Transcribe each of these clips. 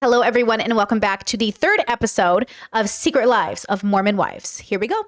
Hello, everyone, and welcome back to the third episode of Secret Lives of Mormon Wives. Here we go.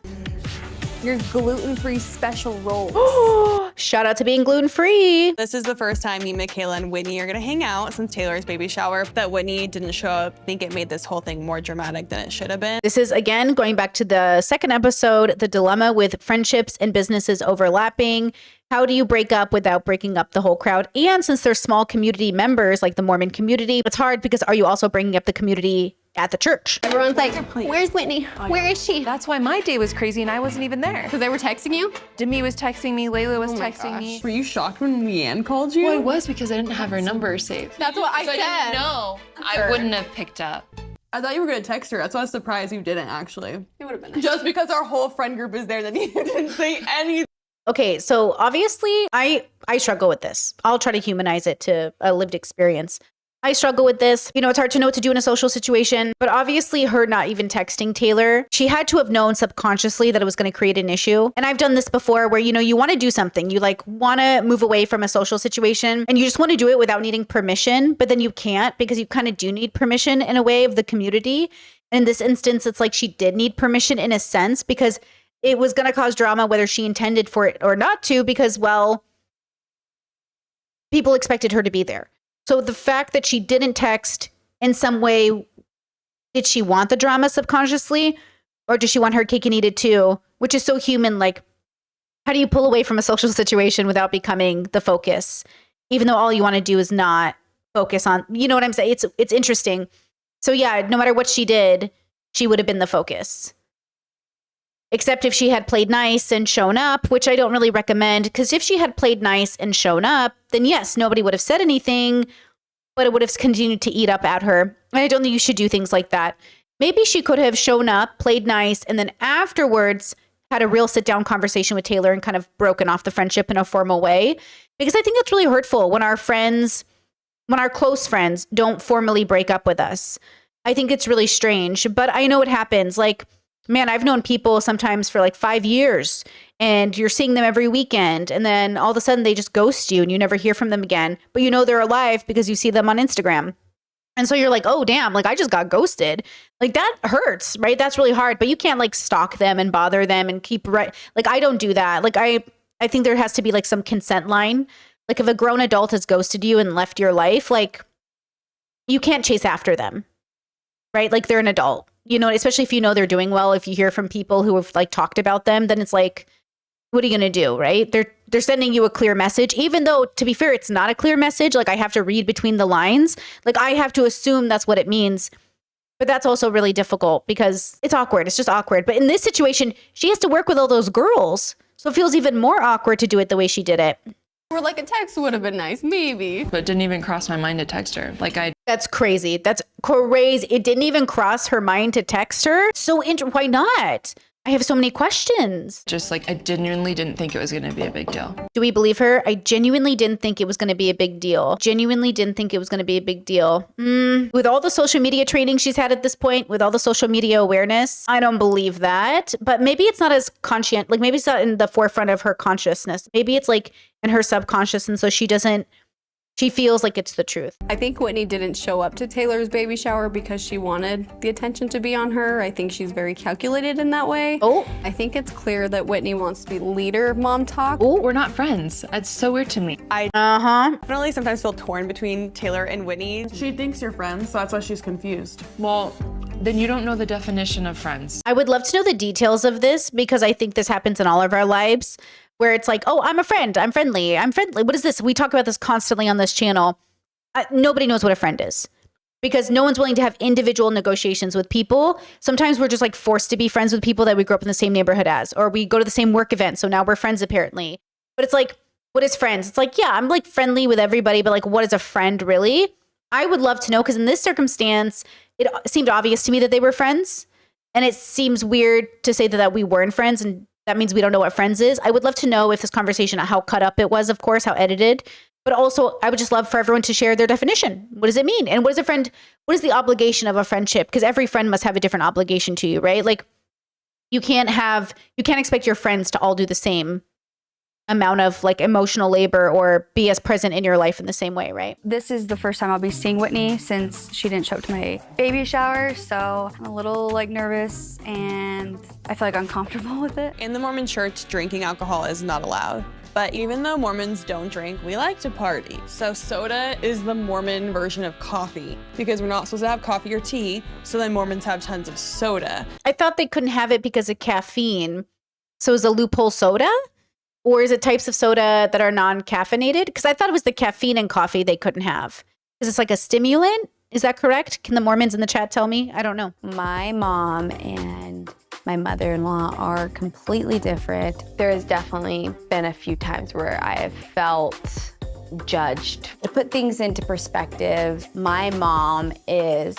Your gluten-free special rolls. Shout out to being gluten-free. This is the first time me, Michaela, and Whitney are gonna hang out since Taylor's baby shower. That Whitney didn't show up. I think it made this whole thing more dramatic than it should have been. This is, again, going back to the second episode, the dilemma with friendships and businesses overlapping. How do you break up without breaking up the whole crowd? And since they're small community members, like the Mormon community, it's hard because are you also bringing up the community at the church? Everyone's like, where's Whitney? Where is she? That's why my day was crazy and I wasn't even there. Because they were texting you? Demi was texting me, Layla was texting me. Were you shocked when Leanne called you? Well, I was because I didn't have her number saved. That's what I so said. I didn't know. I wouldn't have picked up. I thought you were gonna text her. That's why I was surprised you didn't actually. It would have been nice. Just because our whole friend group is there that you didn't say anything. Okay, so obviously I struggle with this. I'll try to humanize it to a lived experience. I struggle with this. You know, it's hard to know what to do in a social situation, but obviously her not even texting Taylor, she had to have known subconsciously that it was going to create an issue. And I've done this before where, you know, you want to do something, you like want to move away from a social situation and you just want to do it without needing permission, but then you can't because you kind of do need permission in a way of the community. And in this instance, it's like she did need permission in a sense because it was going to cause drama whether she intended for it or not to because, well, people expected her to be there. So the fact that she didn't text in some way, did she want the drama subconsciously? Or does she want her cake and eat it too? Which is so human. Like, how do you pull away from a social situation without becoming the focus? Even though all you want to do is not focus on, you know what I'm saying? It's interesting. So yeah, no matter what she did, she would have been the focus. Except if she had played nice and shown up, which I don't really recommend, because if she had played nice and shown up, then yes, nobody would have said anything, but it would have continued to eat up at her. And I don't think you should do things like that. Maybe she could have shown up, played nice, and then afterwards had a real sit-down conversation with Taylor and kind of broken off the friendship in a formal way. Because I think that's really hurtful when our close friends don't formally break up with us. I think it's really strange, but I know it happens. Like, man, I've known people sometimes for like 5 years and you're seeing them every weekend and then all of a sudden they just ghost you and you never hear from them again, but you know they're alive because you see them on Instagram. And so you're like, oh, damn, like I just got ghosted. Like that hurts, right? That's really hard, but you can't like stalk them and bother them and keep right. Like I don't do that. Like I think there has to be like some consent line. Like if a grown adult has ghosted you and left your life, like you can't chase after them, right? Like they're an adult. You know, especially if you know they're doing well, if you hear from people who have like talked about them, then it's like, what are you going to do, right? They're sending you a clear message, even though, to be fair, it's not a clear message. Like I have to read between the lines. Like I have to assume that's what it means. But that's also really difficult because it's awkward. It's just awkward. But in this situation, she has to work with all those girls. So it feels even more awkward to do it the way she did it. Or like a text would have been nice, maybe. But it didn't even cross my mind to text her. That's crazy. That's crazy. It didn't even cross her mind to text her. So why not? I have so many questions. I genuinely didn't think it was going to be a big deal. Do we believe her? I genuinely didn't think it was going to be a big deal. Genuinely didn't think it was going to be a big deal. With all the social media training she's had at this point, with all the social media awareness, I don't believe that. But maybe it's not as conscient. Like maybe it's not in the forefront of her consciousness. Maybe it's like in her subconscious. And so she feels like it's the truth. I think Whitney didn't show up to Taylor's baby shower because she wanted the attention to be on her. I think she's very calculated in that way. Oh. I think it's clear that Whitney wants to be leader of Mom Talk. Oh, we're not friends. That's so weird to me. I definitely sometimes feel torn between Taylor and Whitney. She thinks you're friends, so that's why she's confused. Well, then you don't know the definition of friends. I would love to know the details of this because I think this happens in all of our lives. Where it's like, oh, I'm a friend. I'm friendly. I'm friendly. What is this? We talk about this constantly on this channel. Nobody knows what a friend is because no one's willing to have individual negotiations with people. Sometimes we're just like forced to be friends with people that we grew up in the same neighborhood as, or we go to the same work event. So now we're friends apparently. But it's like, what is friends? It's like, yeah, I'm like friendly with everybody, but like, what is a friend really? I would love to know because in this circumstance, it seemed obvious to me that they were friends. And it seems weird to say that we weren't friends and that means we don't know what friends is. I would love to know if this conversation, how cut up it was, of course, how edited. But also, I would just love for everyone to share their definition. What does it mean? And what is a friend? What is the obligation of a friendship? Because every friend must have a different obligation to you, right? Like you can't expect your friends to all do the same amount of like emotional labor or be as present in your life in the same way, right? This is the first time I'll be seeing Whitney since she didn't show up to my baby shower, so I'm a little like nervous and I feel like uncomfortable with it. In the Mormon church, drinking alcohol is not allowed. But even though Mormons don't drink, we like to party. So soda is the Mormon version of coffee because we're not supposed to have coffee or tea. So then Mormons have tons of soda. I thought they couldn't have it because of caffeine. So is a loophole soda? Or is it types of soda that are non-caffeinated? Because I thought it was the caffeine in coffee they couldn't have. Is this like a stimulant? Is that correct? Can the Mormons in the chat tell me? I don't know. My mom and my mother-in-law are completely different. There has definitely been a few times where I have felt judged. To put things into perspective, my mom is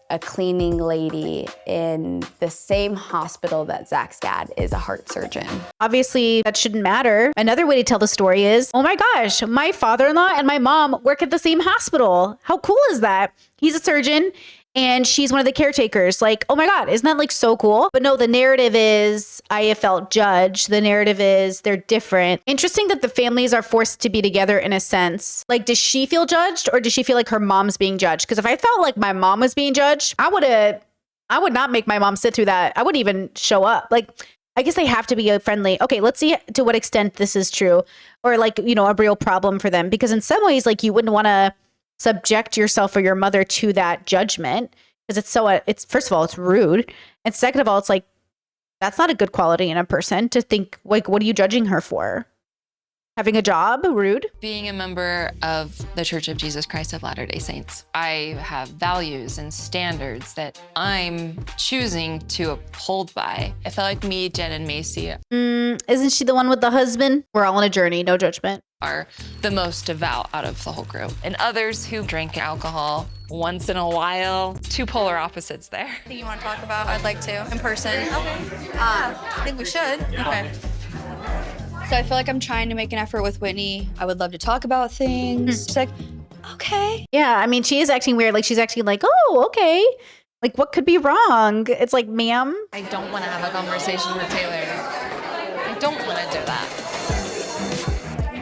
a cleaning lady in the same hospital that Zach's dad is a heart surgeon. Obviously, that shouldn't matter. Another way to tell the story is, oh my gosh, my father-in-law and my mom work at the same hospital. How cool is that? He's a surgeon and she's one of the caretakers. Like, oh my God, isn't that like so cool? But no, the narrative is I have felt judged. The narrative is they're different. Interesting that the families are forced to be together in a sense. Like, does she feel judged or does she feel like her mom's being judged? Because if I felt like my mom was being judged, I would not make my mom sit through that. I wouldn't even show up. Like, I guess they have to be friendly. Okay, let's see to what extent this is true or like, you know, a real problem for them. Because in some ways, like you wouldn't want to subject yourself or your mother to that judgment because it's first of all, it's rude. And second of all, it's like, that's not a good quality in a person to think like, what are you judging her for? Having a job? Rude. Being a member of the Church of Jesus Christ of Latter-day Saints, I have values and standards that I'm choosing to uphold by. I feel like me, Jen, and Macy Isn't she the one with the husband? We're all on a journey, no judgment. are the most devout out of the whole group. And others who drink alcohol once in a while, two polar opposites there. Anything you want to talk about? I'd like to in person. Okay. I think we should. Okay. So I feel like I'm trying to make an effort with Whitney. I would love to talk about things. She's like, okay. Yeah, I mean, she is acting weird. Like she's acting like, oh, okay. Like what could be wrong? It's like, ma'am. I don't want to have a conversation with Taylor. I don't want to do that.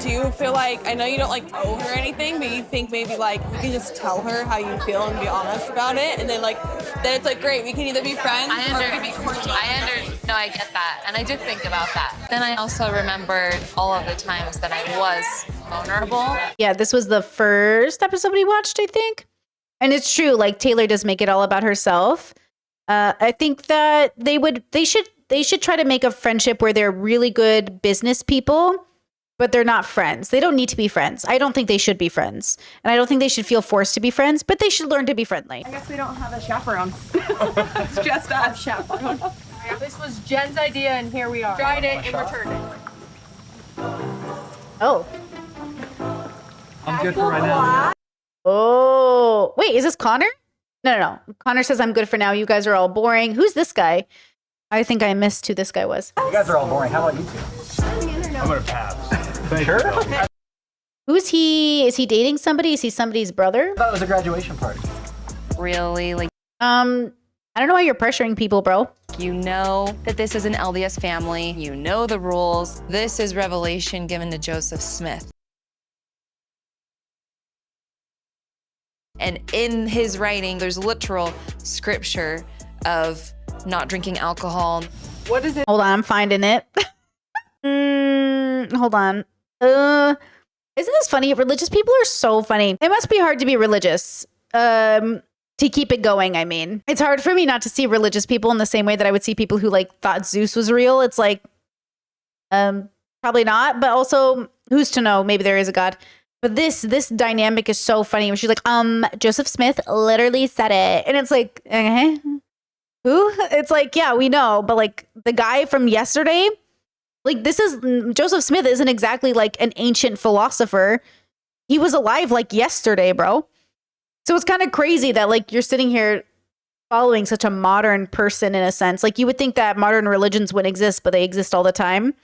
Do you feel like, I know you don't like owe her anything, but you think maybe like you can just tell her how you feel and be honest about it, and then then it's like, great, we can either be friends or we can be cordial. No, I get that. And I did think about that. Then I also remembered all of the times that I was vulnerable. Yeah, this was the first episode we watched, I think. And it's true, like Taylor does make it all about herself. I think that they should try to make a friendship where they're really good business people, but they're not friends. They don't need to be friends. I don't think they should be friends. And I don't think they should feel forced to be friends, but they should learn to be friendly. I guess we don't have a chaperone. It's just us. Chaperone. This was Jen's idea, and here we are. Tried it and returned it. Oh. I'm good for right now. Oh. Wait, is this Connor? No. Connor says I'm good for now. You guys are all boring. Who's this guy? I think I missed who this guy was. You guys are all boring. How about you two? I'm gonna pass. Sure? Who's he? Is he dating somebody? Is he somebody's brother? I thought it was a graduation party. Really, I don't know why you're pressuring people, bro. you know that this is an LDS family. You know the rules. This is revelation given to Joseph Smith. And in his writing, there's literal scripture of not drinking alcohol. What is it? Hold on, I'm finding it. Hold on. Isn't this funny? Religious people are so funny. It must be hard to be religious. To keep it going, I mean. It's hard for me not to see religious people in the same way that I would see people who like thought Zeus was real. It's like, probably not, but also who's to know? Maybe there is a God. But this dynamic is so funny. When she's like, Joseph Smith literally said it. And it's like, who? It's like, yeah, we know. But like the guy from yesterday, like Joseph Smith isn't exactly like an ancient philosopher. He was alive like yesterday, bro. So it's kind of crazy that like you're sitting here following such a modern person in a sense. Like you would think that modern religions wouldn't exist, but they exist all the time.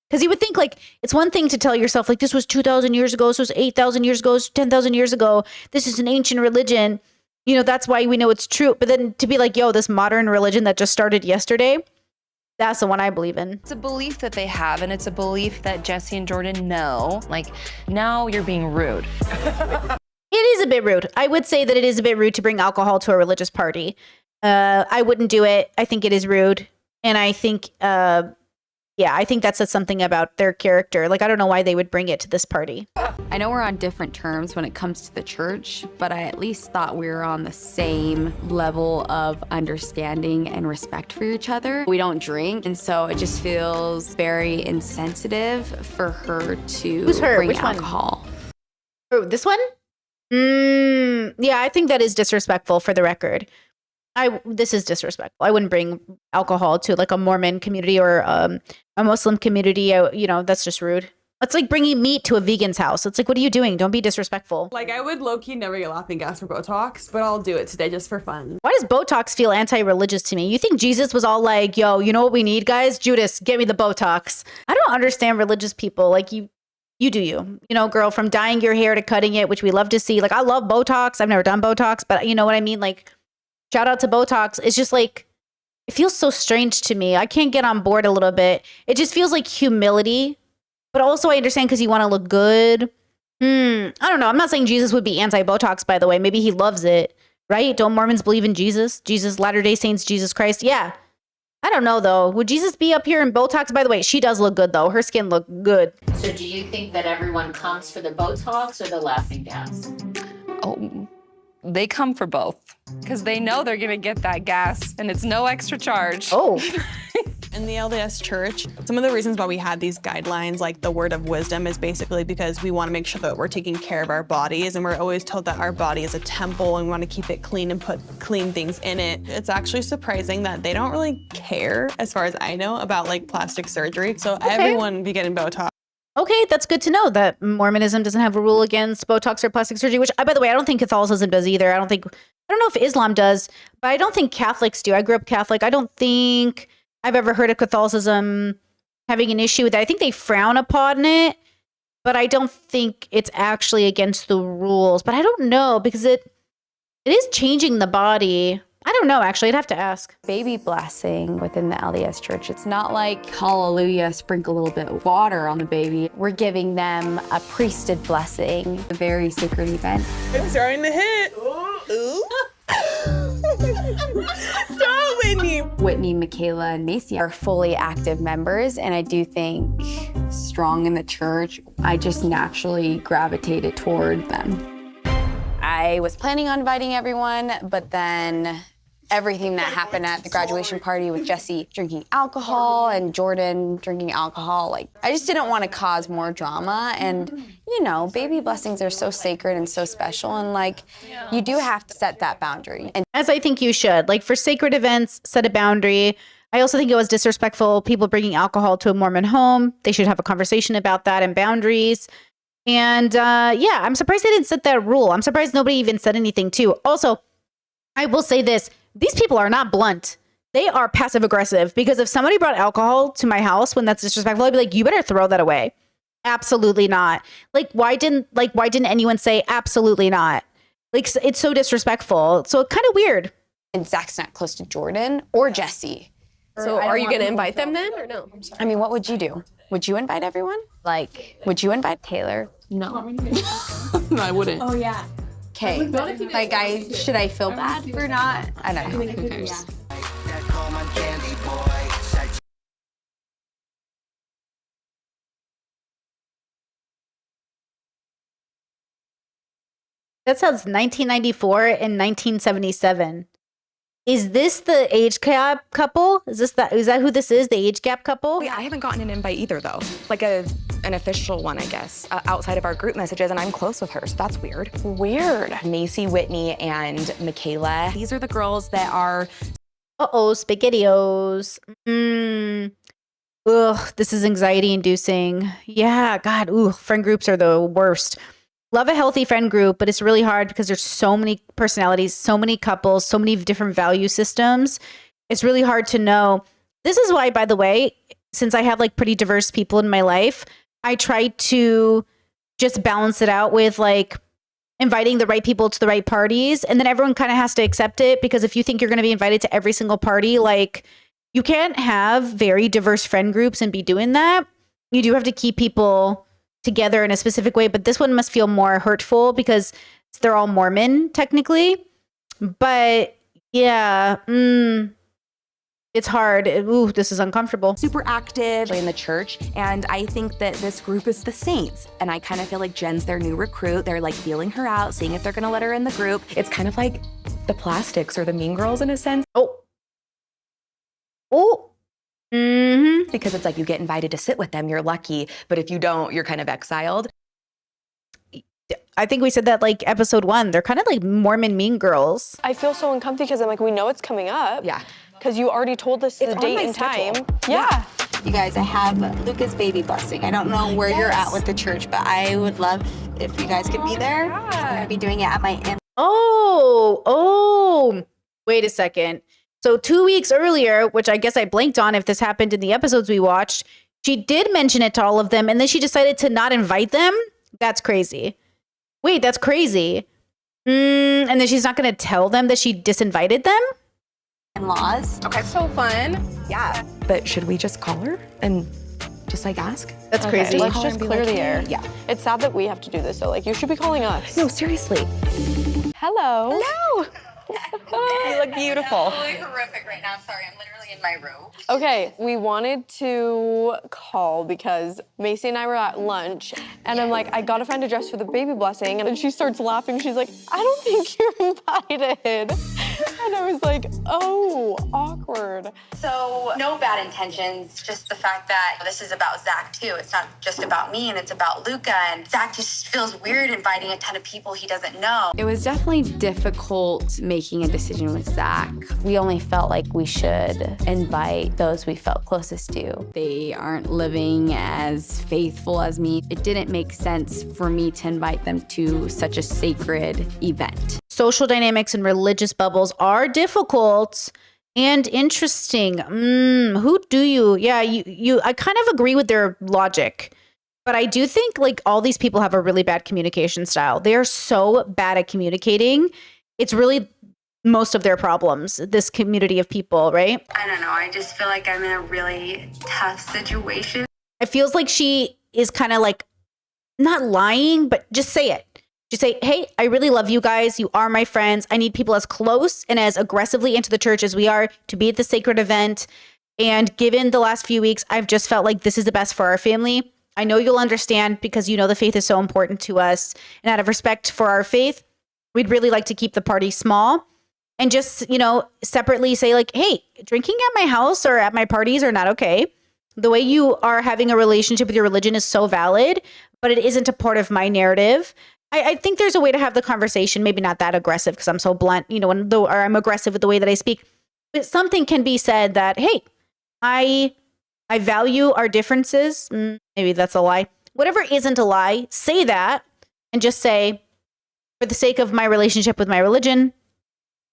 Because you would think like it's one thing to tell yourself like this was 2,000 years ago, this was 8,000 years ago, 10,000 years ago. This is an ancient religion. You know, that's why we know it's true. But then to be like, yo, this modern religion that just started yesterday, That's the one I believe in. It's a belief that they have, and it's a belief that Jesse and Jordan know. Like, now you're being rude. It is a bit rude. I would say that it is a bit rude to bring alcohol to a religious party. I wouldn't do it. I think it is rude. And I think, I think that says something about their character. Like, I don't know why they would bring it to this party. I know we're on different terms when it comes to the church, but I at least thought we were on the same level of understanding and respect for each other. We don't drink, and so it just feels very insensitive for her to Who's her? bring Which alcohol. Oh, this one? Yeah, I think that is disrespectful for the record. This is disrespectful. I wouldn't bring alcohol to like a Mormon community or a Muslim community. That's just rude. It's like bringing meat to a vegan's house. It's like, what are you doing? Don't be disrespectful. Like, I would low-key never get laughing gas for Botox, but I'll do it today just for fun. Why does Botox feel anti-religious to me? You think Jesus was all like, yo, you know what we need, guys? Judas, get me the Botox. I don't understand religious people. Like, you do you. You know, girl, from dyeing your hair to cutting it, which we love to see. Like, I love Botox. I've never done Botox, but you know what I mean? Like, shout out to Botox. It's just like, it feels so strange to me. I can't get on board a little bit. It just feels like humility. But also I understand because you want to look good. I don't know. I'm not saying Jesus would be anti-Botox, by the way. Maybe he loves it, right? Don't Mormons believe in Jesus? Jesus, Latter-day Saints, Jesus Christ? Yeah. I don't know, though. Would Jesus be up here in Botox? By the way, she does look good, though. Her skin look good. So do you think that everyone comes for the Botox or the laughing gas? Oh, they come for both because they know they're going to get that gas and it's no extra charge. Oh. In the LDS Church, some of the reasons why we had these guidelines, like the word of wisdom, is basically because we want to make sure that we're taking care of our bodies, and we're always told that our body is a temple and we want to keep it clean and put clean things in it. It's actually surprising that they don't really care, as far as I know, about like plastic surgery. So everyone be getting Botox. Okay, that's good to know that Mormonism doesn't have a rule against Botox or plastic surgery, which, by the way, I don't think Catholicism does either. I don't know if Islam does, but I don't think Catholics do. I grew up Catholic. I don't think I've ever heard of Catholicism having an issue with that. I think they frown upon it, but I don't think it's actually against the rules. But I don't know because it is changing the body. I don't know, actually. I'd have to ask. Baby blessing within the LDS Church. It's not like, hallelujah, sprinkle a little bit of water on the baby. We're giving them a priesthood blessing, a very sacred event. It's starting to hit. Ooh. Stop, Whitney. Whitney, Michaela, and Macy are fully active members, and I do think strong in the church, I just naturally gravitated toward them. I was planning on inviting everyone, but then everything that happened at the graduation party with Jesse drinking alcohol and Jordan drinking alcohol, like, I just didn't want to cause more drama. And, you know, baby blessings are so sacred and so special, and like, you do have to set that boundary. And as I think you should, like, for sacred events, set a boundary. I also think it was disrespectful, people bringing alcohol to a Mormon home. They should have a conversation about that and boundaries. And yeah, I'm surprised they didn't set that rule. I'm surprised nobody even said anything too. Also, I will say this. These people are not blunt. They are passive aggressive, because if somebody brought alcohol to my house when that's disrespectful, I'd be like, you better throw that away. Absolutely not. Like, why didn't anyone say absolutely not? Like, it's so disrespectful. So kind of weird. And Zach's not close to Jordan or Jesse. So are you going to invite them then or no? I mean, what would you do? Would you invite everyone? Like, would you invite Taylor? No. No, I wouldn't. Oh, yeah. Okay. Like, should I feel bad for not? I don't know. Who cares? That sounds 1994 and 1977. Is this the age gap couple? Is that who this is? The age gap couple? I haven't gotten an invite either, though. Like an official one, I guess, outside of our group messages, and I'm close with her, so that's weird. Weird. Macy, Whitney, and Michaela. These are the girls that are... Uh-oh, SpaghettiOs. Ugh, this is anxiety-inducing. Yeah, God, friend groups are the worst. Love a healthy friend group, but it's really hard because there's so many personalities, so many couples, so many different value systems. It's really hard to know. This is why, by the way, since I have like pretty diverse people in my life, I try to just balance it out with like inviting the right people to the right parties. And then everyone kind of has to accept it, because if you think you're going to be invited to every single party, like, you can't have very diverse friend groups and be doing that. You do have to keep people together in a specific way, but this one must feel more hurtful because they're all Mormon technically. But yeah, it's hard. Ooh, this is uncomfortable. Super active in the church, and I think that this group is the Saints, and I kind of feel like Jen's their new recruit. They're like feeling her out, seeing if they're gonna let her in the group. It's kind of like the Plastics or the Mean Girls in a sense. Because it's like you get invited to sit with them, you're lucky, but if you don't, you're kind of exiled. I think we said that like episode 1. They're kind of like Mormon Mean Girls. I feel so uncomfortable because I'm like, we know it's coming up. Yeah. Because you already told us the date and time. Yeah. You guys, I have Luca's baby blessing. I don't know where you're at with the church, but I would love if you guys could be there. I'm going to be doing it at my Wait a second. So 2 weeks earlier, which I guess I blanked on if this happened in the episodes we watched, she did mention it to all of them, and then she decided to not invite them? That's crazy. Wait, that's crazy. And then she's not going to tell them that she disinvited them? In-laws. Okay. So fun. Yeah. But should we just call her and just like ask? That's crazy. Let's just clear the air. Yeah. It's sad that we have to do this, though. Like, you should be calling us. No, seriously. Hello. Hello. You look beautiful. Absolutely horrific right now. Sorry, I'm literally in my room. Okay, we wanted to call because Macy and I were at lunch, and I'm like, I gotta find a dress for the baby blessing, and then she starts laughing. She's like, I don't think you're invited. And I was like, oh, awkward. So, no bad intentions, just the fact that this is about Zach too. It's not just about me, and it's about Luca, and Zach just feels weird inviting a ton of people he doesn't know. It was definitely difficult making a decision with Zach. We only felt like we should invite those we felt closest to. They aren't living as faithful as me. It didn't make sense for me to invite them to such a sacred event. Social dynamics and religious bubbles are difficult and interesting. Who do you? Yeah, you. I kind of agree with their logic, but I do think like all these people have a really bad communication style. They are so bad at communicating. It's really most of their problems, this community of people, right? I don't know. I just feel like I'm in a really tough situation. It feels like she is kind of like not lying, but just say it. Just say, hey, I really love you guys. You are my friends. I need people as close and as aggressively into the church as we are to be at the sacred event. And given the last few weeks, I've just felt like this is the best for our family. I know you'll understand because you know the faith is so important to us. And out of respect for our faith, we'd really like to keep the party small. And just, you know, separately say like, hey, drinking at my house or at my parties are not okay. The way you are having a relationship with your religion is so valid, but it isn't a part of my narrative. I think there's a way to have the conversation, maybe not that aggressive because I'm so blunt, you know, or I'm aggressive with the way that I speak. But something can be said that, hey, I value our differences. Maybe that's a lie. Whatever isn't a lie, say that and just say, for the sake of my relationship with my religion,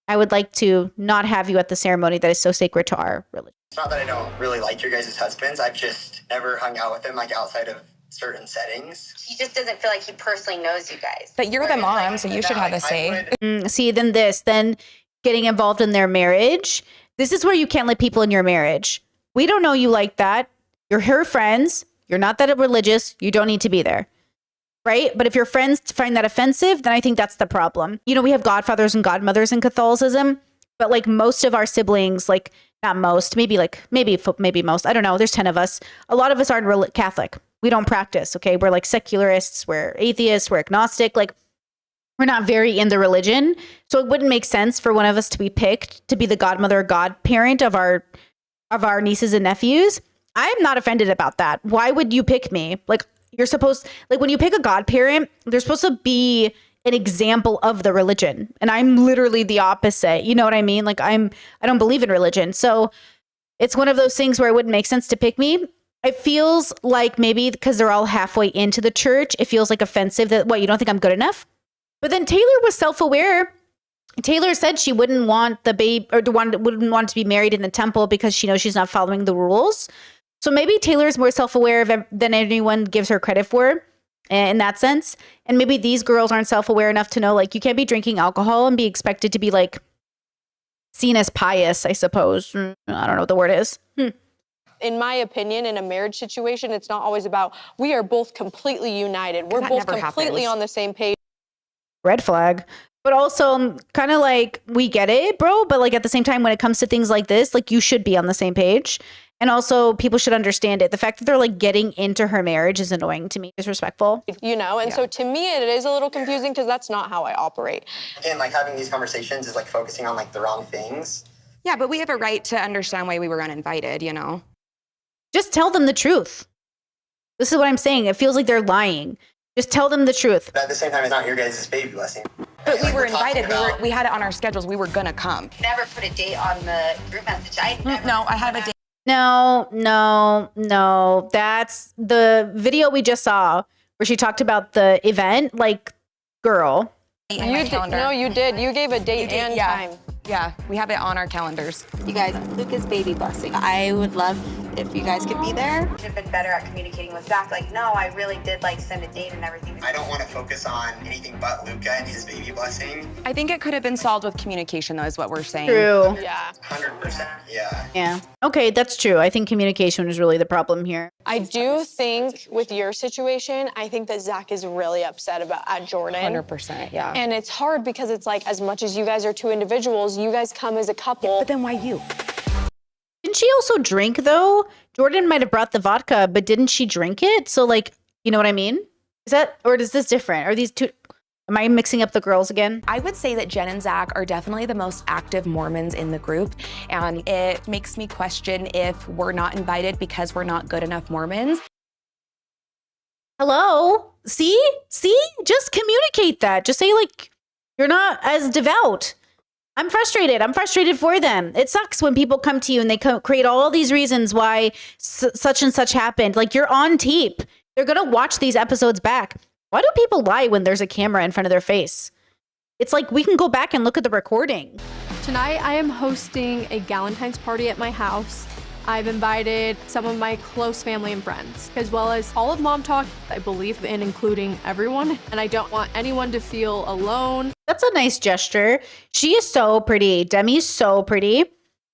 I would like to not have you at the ceremony that is so sacred to our religion. It's not that I don't really like your guys' husbands. I've just never hung out with them like outside of certain settings. He just doesn't feel like he personally knows you guys. But you're the mom, so you should have a say. See, then getting involved in their marriage. This is where you can't let people in your marriage. We don't know you like that. You're her friends. You're not that religious. You don't need to be there. Right? But if your friends find that offensive, then I think that's the problem. You know, we have godfathers and godmothers in Catholicism, but like most of our siblings, like not most, maybe most. I don't know. There's 10 of us. A lot of us aren't Catholic. We don't practice. Okay. We're like secularists. We're atheists. We're agnostic. Like we're not very in the religion. So it wouldn't make sense for one of us to be picked to be the godmother or godparent of our nieces and nephews. I'm not offended about that. Why would you pick me? Like, you're supposed, like when you pick a godparent, they're supposed to be an example of the religion. And I'm literally the opposite. You know what I mean? Like I don't believe in religion. So it's one of those things where it wouldn't make sense to pick me. It feels like maybe because they're all halfway into the church, it feels like offensive that, what, you don't think I'm good enough? But then Taylor was self-aware. Taylor said she wouldn't want the babe or wouldn't want to be married in the temple because she knows she's not following the rules. So maybe Taylor is more self-aware than anyone gives her credit for in that sense. And maybe these girls aren't self-aware enough to know, like, you can't be drinking alcohol and be expected to be like seen as pious, I suppose. I don't know what the word is. In my opinion, in a marriage situation, it's not always about we are both completely united. We're both completely on the same page. Red flag. But also kind of like, we get it, bro. But like at the same time, when it comes to things like this, like you should be on the same page. And also people should understand it. The fact that they're like getting into her marriage is annoying to me, disrespectful. You know, and so to me, it is a little confusing because that's not how I operate. Again, like having these conversations is like focusing on like the wrong things. Yeah, but we have a right to understand why we were uninvited, you know? Just tell them the truth. This is what I'm saying. It feels like they're lying. Just tell them the truth. But at the same time, it's not your guys' baby blessing. But we were invited. We had it on our schedules. We were gonna come. Never put a date on the group message. No, I have a date. No. That's the video we just saw where she talked about the event. Like, girl. You did. No, you did. You gave a date and time. Yeah, we have it on our calendars. You guys, Luca's baby blessing. I would love if you guys could be there. Should have been better at communicating with Zach. Like, no, I really did like send a date and everything. I don't want to focus on anything but Luca and his baby blessing. I think it could have been solved with communication, though, is what we're saying. True. Yeah. 100%. Yeah. Yeah. Okay, that's true. I think communication is really the problem here. I do think with your situation, I think that Zach is really upset at Jordan. 100%, yeah. And it's hard because it's like, as much as you guys are two individuals, you guys come as a couple. But then why you? Didn't she also drink, though? Jordan might have brought the vodka, but didn't she drink it? So, like, you know what I mean? Is that, or is this different? Are these two, am I mixing up the girls again? I would say that Jen and Zach are definitely the most active Mormons in the group, and it makes me question if we're not invited because we're not good enough Mormons. Hello? See? Just communicate that. Just say, like, you're not as devout. I'm frustrated. I'm frustrated for them. It sucks when people come to you and they create all these reasons why such and such happened. Like, you're on tape. They're going to watch these episodes back. Why do people lie when there's a camera in front of their face? It's like we can go back and look at the recording. Tonight, I am hosting a Galentine's party at my house. I've invited some of my close family and friends, as well as all of Mom Talk, I believe in including everyone, and I don't want anyone to feel alone. That's a nice gesture. She is so pretty. Demi's so pretty.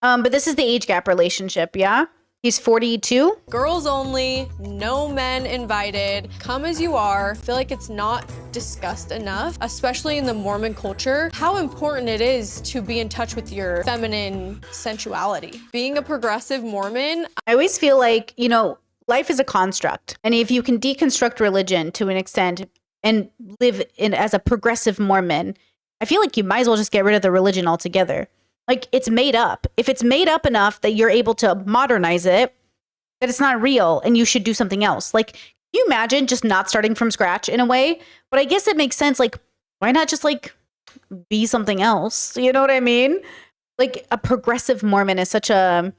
But this is the age gap relationship, yeah? He's 42. Girls only, no men invited. Come as you are. I feel like it's not discussed enough, especially in the Mormon culture, how important it is to be in touch with your feminine sensuality. Being a progressive Mormon, I always feel like, you know, life is a construct. And if you can deconstruct religion to an extent and live in as a progressive Mormon, I feel like you might as well just get rid of the religion altogether. Like, it's made up. If it's made up enough that you're able to modernize it, that it's not real and you should do something else. Like, can you imagine just not starting from scratch in a way? But I guess it makes sense. Like, why not just like be something else? You know what I mean? Like, a progressive Mormon is such a,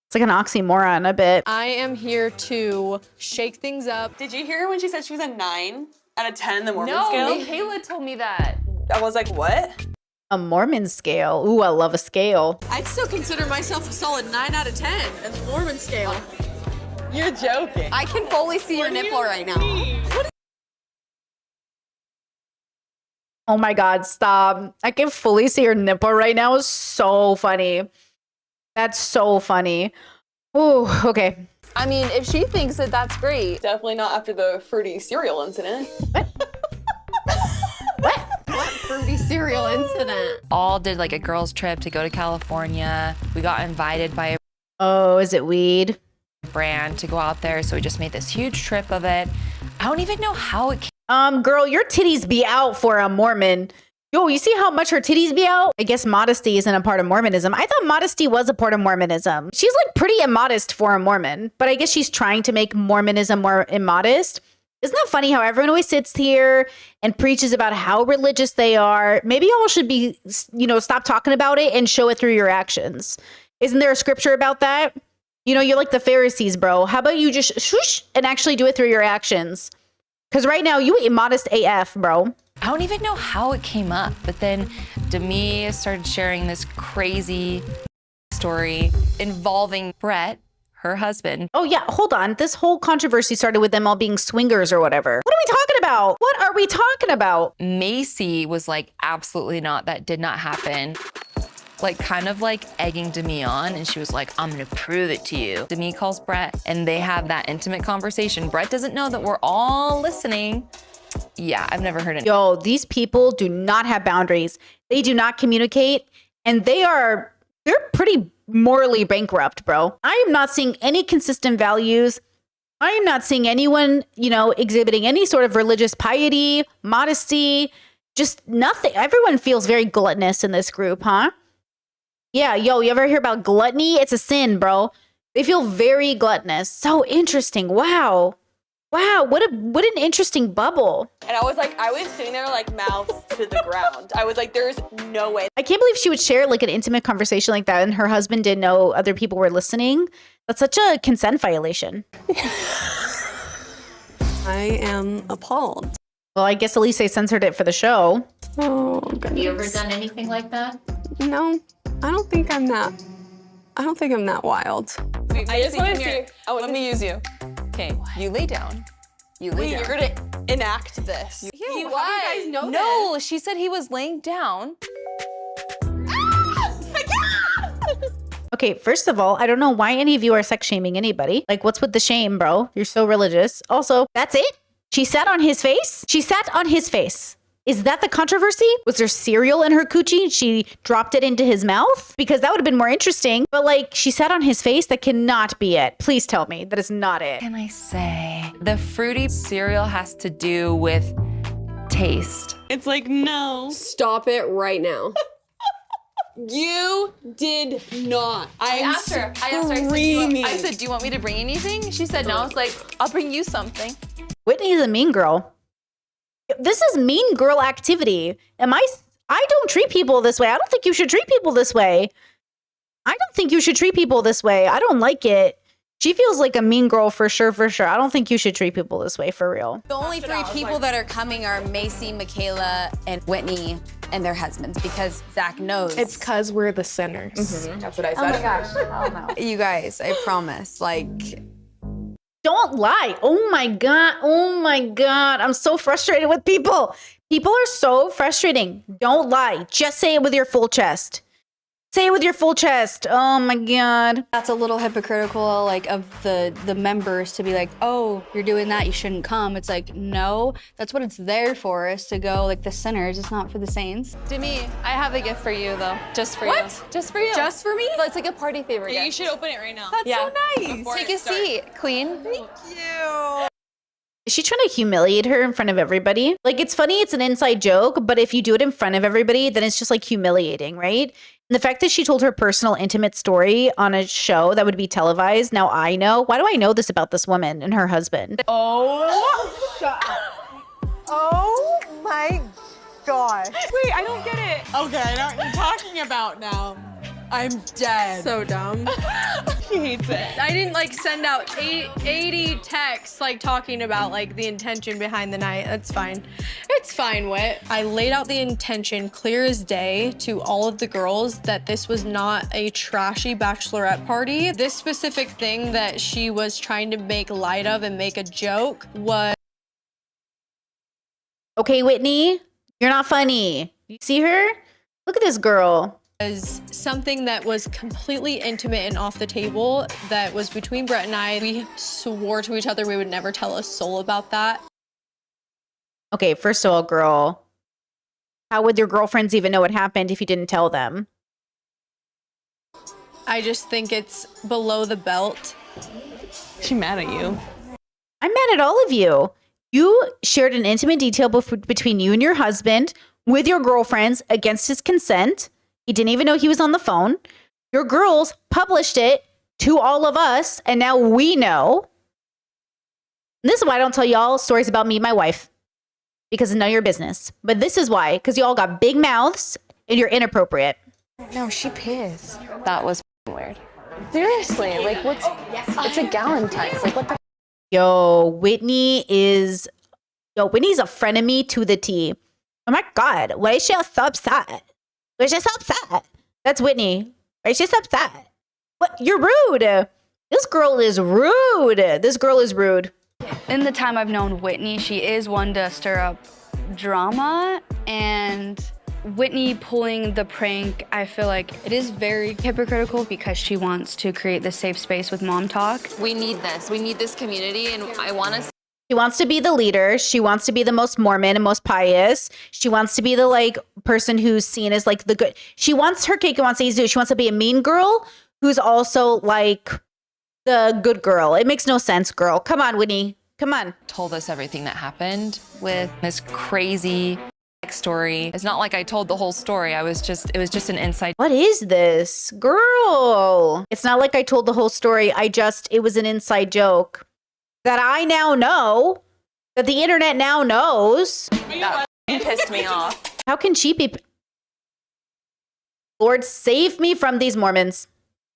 it's like an oxymoron a bit. I am here to shake things up. Did you hear when she said she was a 9 out of 10 in the Mormon No, scale? Michaela told me that. I was like, what? A Mormon scale. Ooh, I love a scale. I'd still consider myself a solid 9 out of 10 at the Mormon scale. You're joking. I can fully see your nipple right now. Oh my God, stop. I can fully see your nipple right now. Is so funny. That's so funny. Ooh, okay. I mean, if she thinks that that's great. Definitely not after the fruity cereal incident. What fruity cereal incident? All did like a girls' trip to go to California. We got invited by a Oh, is it weed? brand to go out there, so we just made this huge trip of it. I don't even know how it came. Girl, your titties be out for a Mormon. Yo, you see how much her titties be out? I guess modesty isn't a part of Mormonism. I thought modesty was a part of Mormonism. She's like pretty immodest for a Mormon, but I guess she's trying to make Mormonism more immodest. Isn't that funny how everyone always sits here and preaches about how religious they are? Maybe y'all should be, you know, stop talking about it and show it through your actions. Isn't there a scripture about that? You know, you're like the Pharisees, bro. How about you just shush and actually do it through your actions? Because right now, you immodest AF, bro. I don't even know how it came up, but then Demi started sharing this crazy story involving Brett, her husband. Oh yeah, hold on. This whole controversy started with them all being swingers or whatever. What are we talking about? What are we talking about? Macy was like, absolutely not. That did not happen. like kind of like egging Demi on, and she was like, I'm gonna prove it to you. Demi calls Brett and they have that intimate conversation. Brett doesn't know that we're all listening. Yeah, I've never heard it. Yo, these people do not have boundaries. They do not communicate, and they're pretty morally bankrupt, bro. I am not seeing any consistent values. I am not seeing anyone, exhibiting any sort of religious piety, modesty, just nothing. Everyone feels very gluttonous in this group, huh? Yeah, yo, you ever hear about gluttony? It's a sin, bro. They feel very gluttonous. So interesting. Wow. Wow, what an interesting bubble. And I was sitting there like mouth to the ground. I was like, there's no way. I can't believe she would share like an intimate conversation like that and her husband didn't know other people were listening. That's such a consent violation. I am appalled. Well, I guess at least they censored it for the show. Oh, goodness. Have you ever done anything like that? No, I don't think I'm that wild. I just want to see. Let me use you. Okay, you lay down. You lay down. You're gonna enact this. Why? How do you guys know No, she said he was laying down. Okay, first of all, I don't know why any of you are sex shaming anybody. Like, what's with the shame, bro? You're so religious. Also, that's it? She sat on his face? She sat on his face. Is that the controversy? Was there cereal in her coochie? She dropped it into his mouth? Because that would have been more interesting. But like, she sat on his face? That cannot be it. Please tell me that is not it. Can I say? The fruity cereal has to do with taste. It's like, no. Stop it right now. You did not. I asked her, I said, do you want me to bring anything? She said no. I was like, I'll bring you something. Whitney's a mean girl. This is mean girl activity. I don't treat people this way. I don't think you should treat people this way. I don't like it. She feels like a mean girl for sure. I don't think you should treat people this way for real. The only three people that are coming are Macy, Michaela, and Whitney and their husbands because Zach knows. It's because we're the sinners. That's what I said. Oh my gosh. Oh no. You guys, I promise. Don't lie. Oh my God. I'm so frustrated with people. People are so frustrating. Don't lie. Just say it with your full chest. Say it with your full chest. Oh my God. That's a little hypocritical, of the members to be like, oh, you're doing that, you shouldn't come. It's like, no, that's what it's there for, is to go the sinners. It's not for the saints. Demi, I have a gift for you though, just for you. What? Just for you. Just for me? Well, it's like a party favor gift. You should open it right now. That's so nice. Take a seat, Queen. Thank you. Is she trying to humiliate her in front of everybody? It's funny, it's an inside joke, but if you do it in front of everybody, then it's just humiliating, right? And the fact that she told her personal intimate story on a show that would be televised, now I know. Why do I know this about this woman and her husband? Oh. Shut up. Oh my gosh. Wait, I don't get it. Okay, I know what you're talking about now. I'm dead. So dumb. He hates it. I didn't send out 80 texts talking about the intention behind the night. That's fine. It's fine, Whit. I laid out the intention clear as day to all of the girls that this was not a trashy bachelorette party. This specific thing that she was trying to make light of and make a joke was... Okay, Whitney, you're not funny. You see her? Look at this girl. Was something that was completely intimate and off the table that was between Brett and I. We swore to each other we would never tell a soul about that. Okay, first of all, girl, how would your girlfriends even know what happened if you didn't tell them? I just think it's below the belt. She's mad at you. I'm mad at all of you. You shared an intimate detail between you and your husband with your girlfriends against his consent. He didn't even know he was on the phone. Your girls published it to all of us, and now we know. And this is why I don't tell y'all stories about me and my wife, because it's none of your business. But this is why, because y'all got big mouths and you're inappropriate. No, she pissed. That was weird. Seriously, what's... It's a Galentine. What the... Whitney's a frenemy to the T. Oh my God, why is she so upset? Why is she so upset? That's Whitney. Why is she so upset? What? You're rude. This girl is rude. In the time I've known Whitney, she is one to stir up drama, and Whitney pulling the prank, I feel like it is very hypocritical because she wants to create this safe space with mom talk. We need this. We need this community, and I want us. She wants to be the leader. She wants to be the most Mormon and most pious. She wants to be the like person who's seen as like the good. She wants her cake and wants to eat it. She wants to be a mean girl who's also like the good girl. It makes no sense, girl. Come on, Whitney. Come on. Told us everything that happened with this crazy story. It's not like I told the whole story. It was just an inside. What is this, girl? It's not like I told the whole story. It was an inside joke that I now know, that the internet now knows. That pissed me off. How can she be? Lord, save me from these Mormons.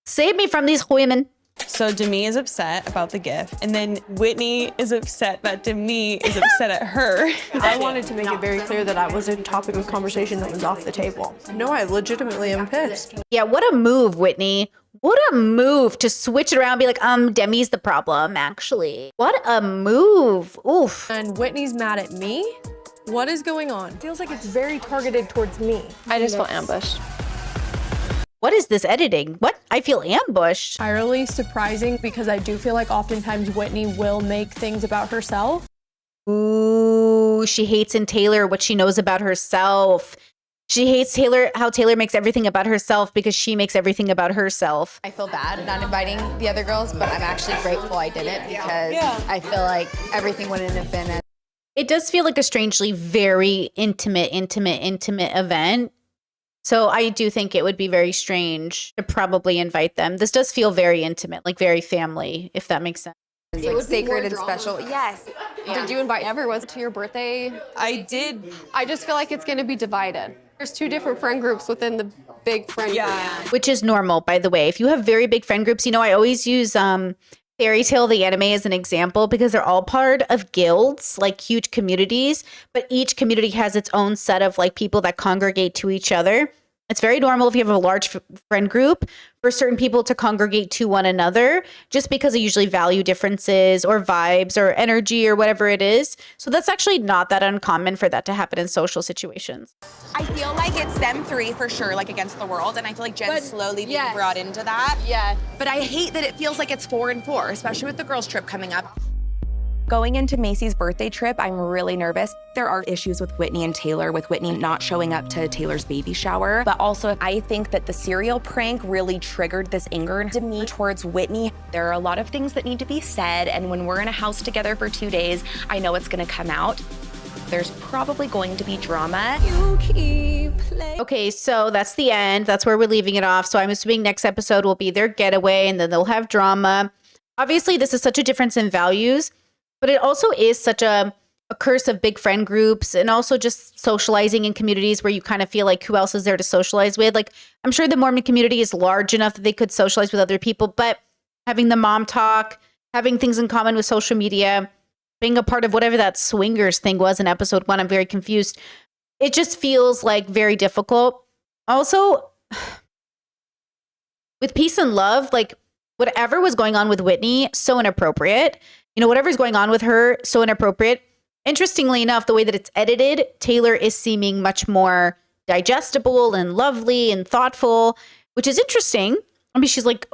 Save me from these women. So Demi is upset about the gift, and then Whitney is upset that Demi is upset at her. I wanted to make it very clear that I was a topic of conversation that was off the table. No, I legitimately am pissed. Yeah, what a move, Whitney. What a move to switch it around and be like, Demi's the problem, actually. What a move. Oof. And Whitney's mad at me? What is going on? Feels like it's very targeted towards me. I just felt ambushed. What is this editing? What? I feel ambushed. Entirely surprising because I do feel like oftentimes Whitney will make things about herself. Ooh, she hates in Taylor what she knows about herself. She hates Taylor, how Taylor makes everything about herself because she makes everything about herself. I feel bad not inviting the other girls, but I'm actually grateful I didn't because I feel like everything wouldn't have been as... It does feel like a strangely very intimate event. So I do think it would be very strange to probably invite them. This does feel very intimate, like very family, if that makes sense. It's like sacred and special. Yes. Did you invite everyone to your birthday? I did. I just feel like it's going to be divided. There's two different friend groups within the big friend group. Which is normal, by the way. If you have very big friend groups, I always use Fairy Tale, the anime, as an example because they're all part of guilds, like huge communities, but each community has its own set of like people that congregate to each other. It's very normal if you have a large friend group for certain people to congregate to one another just because of usually value differences or vibes or energy or whatever it is. So that's actually not that uncommon for that to happen in social situations. I feel like it's them three for sure, like against the world, and I feel like Jen's slowly being brought into that. Yeah. But I hate that it feels like it's 4 and 4, especially with the girls' trip coming up. Going into Macy's birthday trip, I'm really nervous. There are issues with Whitney and Taylor, with Whitney not showing up to Taylor's baby shower. But also, I think that the cereal prank really triggered this anger in me towards Whitney. There are a lot of things that need to be said, and when we're in a house together for 2 days, I know it's gonna come out. There's probably going to be drama. Okay, so that's the end. That's where we're leaving it off. So I'm assuming next episode will be their getaway, and then they'll have drama. Obviously, this is such a difference in values. But it also is such a curse of big friend groups and also just socializing in communities where you kind of feel like who else is there to socialize with. Like, I'm sure the Mormon community is large enough that they could socialize with other people, but having the mom talk, having things in common with social media, being a part of whatever that swingers thing was in episode 1, I'm very confused. It just feels like very difficult. Also, with peace and love, like whatever was going on with Whitney, so inappropriate. Whatever's going on with her, so inappropriate. Interestingly enough, the way that it's edited, Taylor is seeming much more digestible and lovely and thoughtful, which is interesting. I mean, she's like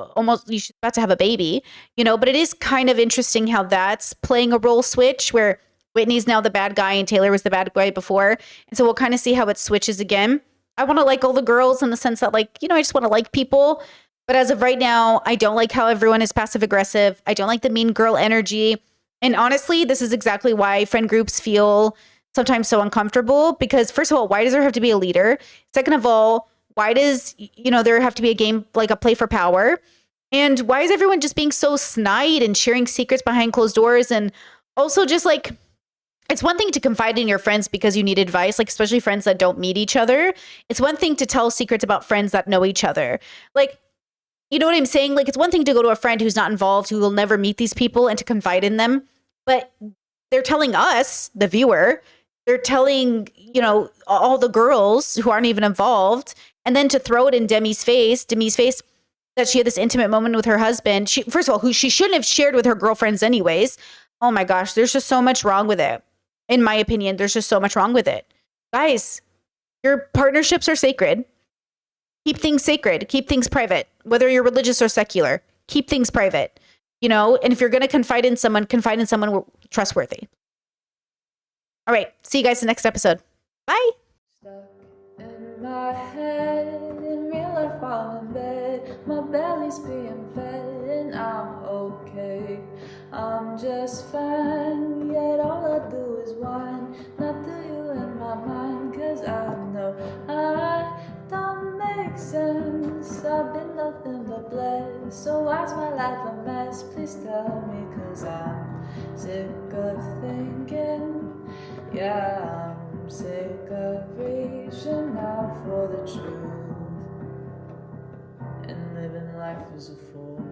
she's about to have a baby, but it is kind of interesting how that's playing a role switch where Whitney's now the bad guy and Taylor was the bad guy before. And so we'll kind of see how it switches again. I want to like all the girls in the sense that I just want to like people. But as of right now, I don't like how everyone is passive aggressive. I don't like the mean girl energy. And honestly, this is exactly why friend groups feel sometimes so uncomfortable because first of all, why does there have to be a leader? Second of all, why does, there have to be a game, like a play for power? And why is everyone just being so snide and sharing secrets behind closed doors? And also just it's one thing to confide in your friends because you need advice, especially friends that don't meet each other. It's one thing to tell secrets about friends that know each other. You know what I'm saying? It's one thing to go to a friend who's not involved, who will never meet these people and to confide in them. But they're telling us, the viewer, they're telling, all the girls who aren't even involved. And then to throw it in Demi's face that she had this intimate moment with her husband. First of all, who she shouldn't have shared with her girlfriends anyways. Oh my gosh, there's just so much wrong with it. In my opinion, there's just so much wrong with it. Guys, Your partnerships are sacred. Keep things sacred. Keep things private, whether you're religious or secular. Keep things private, you know? And if you're going to confide in someone trustworthy. All right. See you guys in the next episode. Bye. In my head, in real life while I'm in bed, my belly's being fed and I'm okay. I'm just fine, yet all I do is whine. Not to you in my mind, cause I know I don't make sense. I've been nothing but blessed, so why's my life a mess? Please tell me, cause I'm sick of thinking. Yeah, I'm sick of reaching out for the truth and living life as a fool.